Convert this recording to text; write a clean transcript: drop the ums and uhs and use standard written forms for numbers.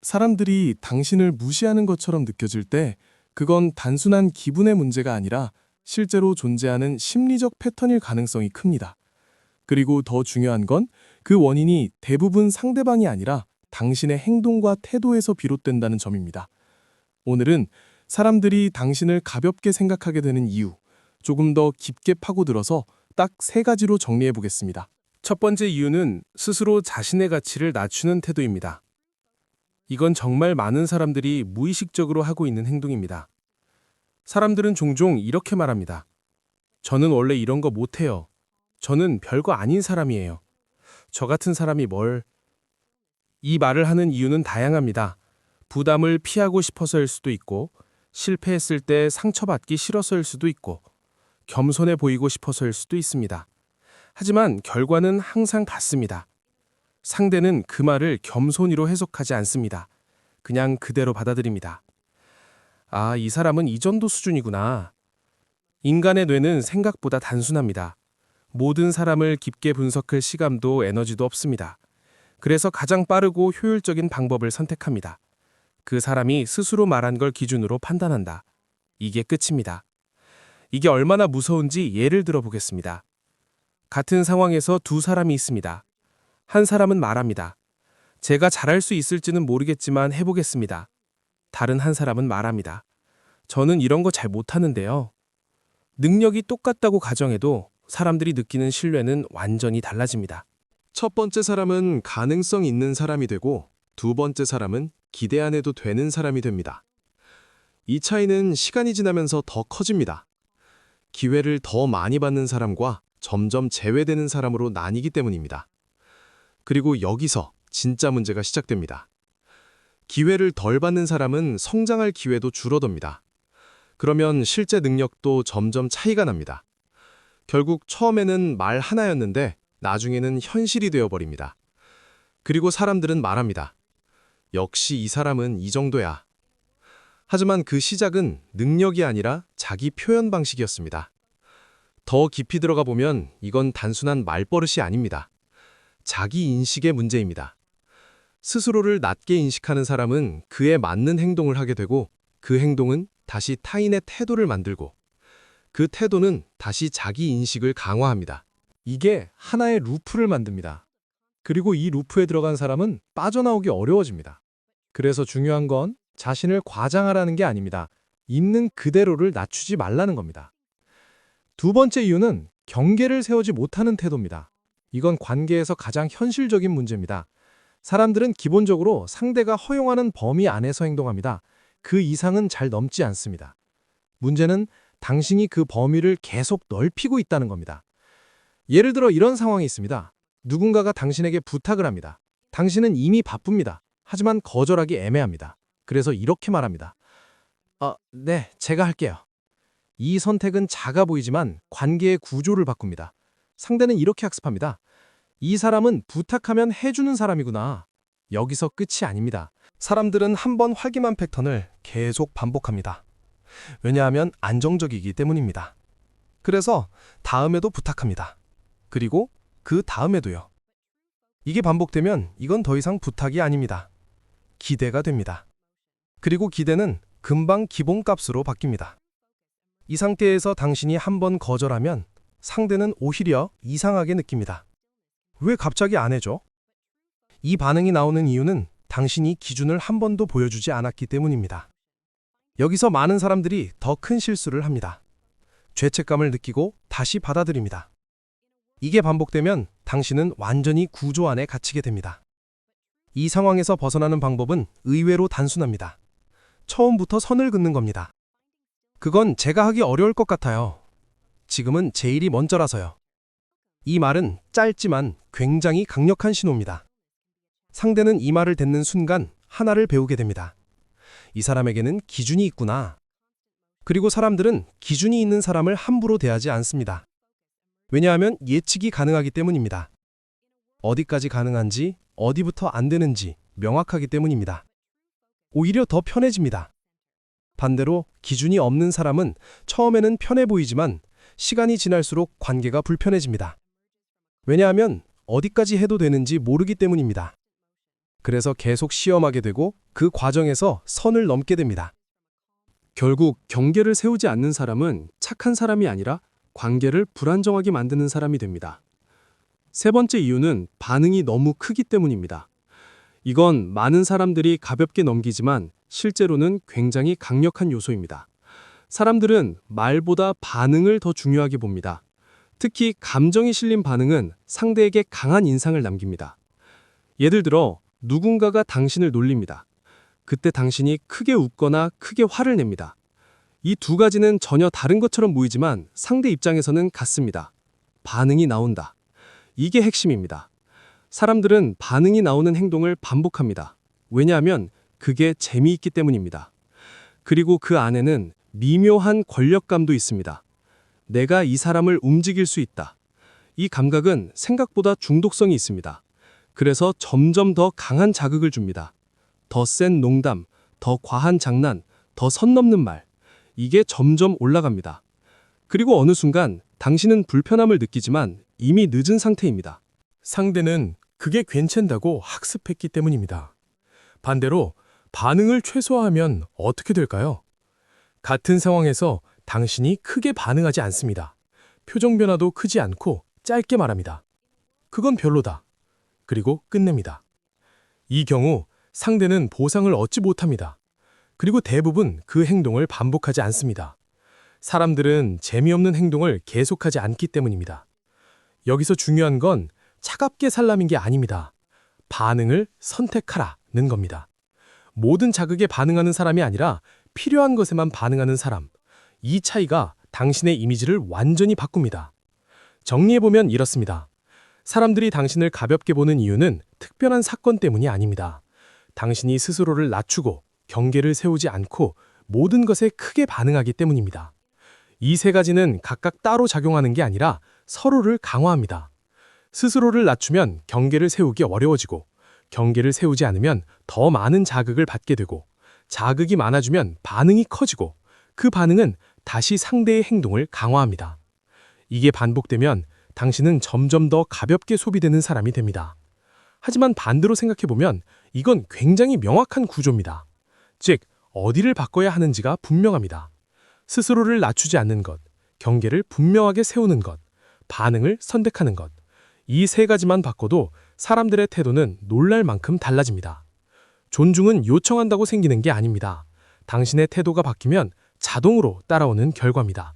사람들이 당신을 무시하는 것처럼 느껴질 때 그건 단순한 기분의 문제가 아니라 실제로 존재하는 심리적 패턴일 가능성이 큽니다. 그리고 더 중요한 건 그 원인이 대부분 상대방이 아니라 당신의 행동과 태도에서 비롯된다는 점입니다. 오늘은 사람들이 당신을 가볍게 생각하게 되는 이유, 조금 더 깊게 파고들어서 딱 3가지로 정리해 보겠습니다. 첫 번째 이유는 스스로 자신의 가치를 낮추는 태도입니다. 이건 정말 많은 사람들이 무의식적으로 하고 있는 행동입니다. 사람들은 종종 이렇게 말합니다. 저는 원래 이런 거 못해요. 저는 별거 아닌 사람이에요. 저 같은 사람이 뭘... 이 말을 하는 이유는 다양합니다. 부담을 피하고 싶어서일 수도 있고, 실패했을 때 상처받기 싫어서일 수도 있고, 겸손해 보이고 싶어서일 수도 있습니다. 하지만 결과는 항상 같습니다. 상대는 그 말을 겸손히로 해석하지 않습니다. 그냥 그대로 받아들입니다. 아, 이 사람은 이 정도 수준이구나. 인간의 뇌는 생각보다 단순합니다. 모든 사람을 깊게 분석할 시간도 에너지도 없습니다. 그래서 가장 빠르고 효율적인 방법을 선택합니다. 그 사람이 스스로 말한 걸 기준으로 판단한다. 이게 끝입니다. 이게 얼마나 무서운지 예를 들어 보겠습니다. 같은 상황에서 2사람이 있습니다. 한 사람은 말합니다. 제가 잘할 수 있을지는 모르겠지만 해보겠습니다. 다른 한 사람은 말합니다. 저는 이런 거 잘 못하는데요. 능력이 똑같다고 가정해도 사람들이 느끼는 신뢰는 완전히 달라집니다. 첫 번째 사람은 가능성 있는 사람이 되고 두 번째 사람은 기대 안 해도 되는 사람이 됩니다. 이 차이는 시간이 지나면서 더 커집니다. 기회를 더 많이 받는 사람과 점점 제외되는 사람으로 나뉘기 때문입니다. 그리고 여기서 진짜 문제가 시작됩니다. 기회를 덜 받는 사람은 성장할 기회도 줄어듭니다. 그러면 실제 능력도 점점 차이가 납니다. 결국 처음에는 말 하나였는데 나중에는 현실이 되어버립니다. 그리고 사람들은 말합니다. 역시 이 사람은 이 정도야. 하지만 그 시작은 능력이 아니라 자기 표현 방식이었습니다. 더 깊이 들어가 보면 이건 단순한 말버릇이 아닙니다. 자기 인식의 문제입니다. 스스로를 낮게 인식하는 사람은 그에 맞는 행동을 하게 되고 그 행동은 다시 타인의 태도를 만들고 그 태도는 다시 자기 인식을 강화합니다. 이게 하나의 루프를 만듭니다. 그리고 이 루프에 들어간 사람은 빠져나오기 어려워집니다. 그래서 중요한 건 자신을 과장하라는 게 아닙니다. 있는 그대로를 낮추지 말라는 겁니다. 두 번째 이유는 경계를 세우지 못하는 태도입니다. 이건 관계에서 가장 현실적인 문제입니다. 사람들은 기본적으로 상대가 허용하는 범위 안에서 행동합니다. 그 이상은 잘 넘지 않습니다. 문제는 당신이 그 범위를 계속 넓히고 있다는 겁니다. 예를 들어 이런 상황이 있습니다. 누군가가 당신에게 부탁을 합니다. 당신은 이미 바쁩니다. 하지만 거절하기 애매합니다. 그래서 이렇게 말합니다. 네, 제가 할게요. 이 선택은 작아 보이지만 관계의 구조를 바꿉니다. 상대는 이렇게 학습합니다. 이 사람은 부탁하면 해주는 사람이구나. 여기서 끝이 아닙니다. 사람들은 한 번 활기만 패턴을 계속 반복합니다. 왜냐하면 안정적이기 때문입니다. 그래서 다음에도 부탁합니다. 그리고 그 다음에도요. 이게 반복되면 이건 더 이상 부탁이 아닙니다. 기대가 됩니다. 그리고 기대는 금방 기본값으로 바뀝니다. 이 상태에서 당신이 한 번 거절하면 상대는 오히려 이상하게 느낍니다. 왜 갑자기 안 해줘? 이 반응이 나오는 이유는 당신이 기준을 한 번도 보여주지 않았기 때문입니다. 여기서 많은 사람들이 더 큰 실수를 합니다. 죄책감을 느끼고 다시 받아들입니다. 이게 반복되면 당신은 완전히 구조 안에 갇히게 됩니다. 이 상황에서 벗어나는 방법은 의외로 단순합니다. 처음부터 선을 긋는 겁니다. 그건 제가 하기 어려울 것 같아요. 지금은 제 일이 먼저라서요. 이 말은 짧지만 굉장히 강력한 신호입니다. 상대는 이 말을 듣는 순간 하나를 배우게 됩니다. 이 사람에게는 기준이 있구나. 그리고 사람들은 기준이 있는 사람을 함부로 대하지 않습니다. 왜냐하면 예측이 가능하기 때문입니다. 어디까지 가능한지, 어디부터 안 되는지 명확하기 때문입니다. 오히려 더 편해집니다. 반대로 기준이 없는 사람은 처음에는 편해 보이지만 시간이 지날수록 관계가 불편해집니다. 왜냐하면 어디까지 해도 되는지 모르기 때문입니다. 그래서 계속 시험하게 되고 그 과정에서 선을 넘게 됩니다. 결국 경계를 세우지 않는 사람은 착한 사람이 아니라 관계를 불안정하게 만드는 사람이 됩니다. 세 번째 이유는 반응이 너무 크기 때문입니다. 이건 많은 사람들이 가볍게 넘기지만 실제로는 굉장히 강력한 요소입니다. 사람들은 말보다 반응을 더 중요하게 봅니다. 특히 감정이 실린 반응은 상대에게 강한 인상을 남깁니다. 예를 들어 누군가가 당신을 놀립니다. 그때 당신이 크게 웃거나 크게 화를 냅니다. 이 두 가지는 전혀 다른 것처럼 보이지만 상대 입장에서는 같습니다. 반응이 나온다. 이게 핵심입니다. 사람들은 반응이 나오는 행동을 반복합니다. 왜냐하면 그게 재미있기 때문입니다. 그리고 그 안에는 미묘한 권력감도 있습니다. 내가 이 사람을 움직일 수 있다. 이 감각은 생각보다 중독성이 있습니다. 그래서 점점 더 강한 자극을 줍니다. 더 센 농담, 더 과한 장난, 더 선 넘는 말. 이게 점점 올라갑니다. 그리고 어느 순간 당신은 불편함을 느끼지만 이미 늦은 상태입니다. 상대는 그게 괜찮다고 학습했기 때문입니다. 반대로 반응을 최소화하면 어떻게 될까요? 같은 상황에서 당신이 크게 반응하지 않습니다. 표정 변화도 크지 않고 짧게 말합니다. 그건 별로다. 그리고 끝냅니다. 이 경우 상대는 보상을 얻지 못합니다. 그리고 대부분 그 행동을 반복하지 않습니다. 사람들은 재미없는 행동을 계속하지 않기 때문입니다. 여기서 중요한 건 차갑게 살라는 게 아닙니다. 반응을 선택하라는 겁니다. 모든 자극에 반응하는 사람이 아니라 필요한 것에만 반응하는 사람. 이 차이가 당신의 이미지를 완전히 바꿉니다. 정리해보면 이렇습니다. 사람들이 당신을 가볍게 보는 이유는 특별한 사건 때문이 아닙니다. 당신이 스스로를 낮추고 경계를 세우지 않고 모든 것에 크게 반응하기 때문입니다. 이 세 가지는 각각 따로 작용하는 게 아니라 서로를 강화합니다. 스스로를 낮추면 경계를 세우기 어려워지고, 경계를 세우지 않으면 더 많은 자극을 받게 되고, 자극이 많아지면 반응이 커지고, 그 반응은 다시 상대의 행동을 강화합니다. 이게 반복되면 당신은 점점 더 가볍게 소비되는 사람이 됩니다. 하지만 반대로 생각해보면 이건 굉장히 명확한 구조입니다. 즉, 어디를 바꿔야 하는지가 분명합니다. 스스로를 낮추지 않는 것, 경계를 분명하게 세우는 것, 반응을 선택하는 것. 이 세 가지만 바꿔도 사람들의 태도는 놀랄 만큼 달라집니다. 존중은 요청한다고 생기는 게 아닙니다. 당신의 태도가 바뀌면 자동으로 따라오는 결과입니다.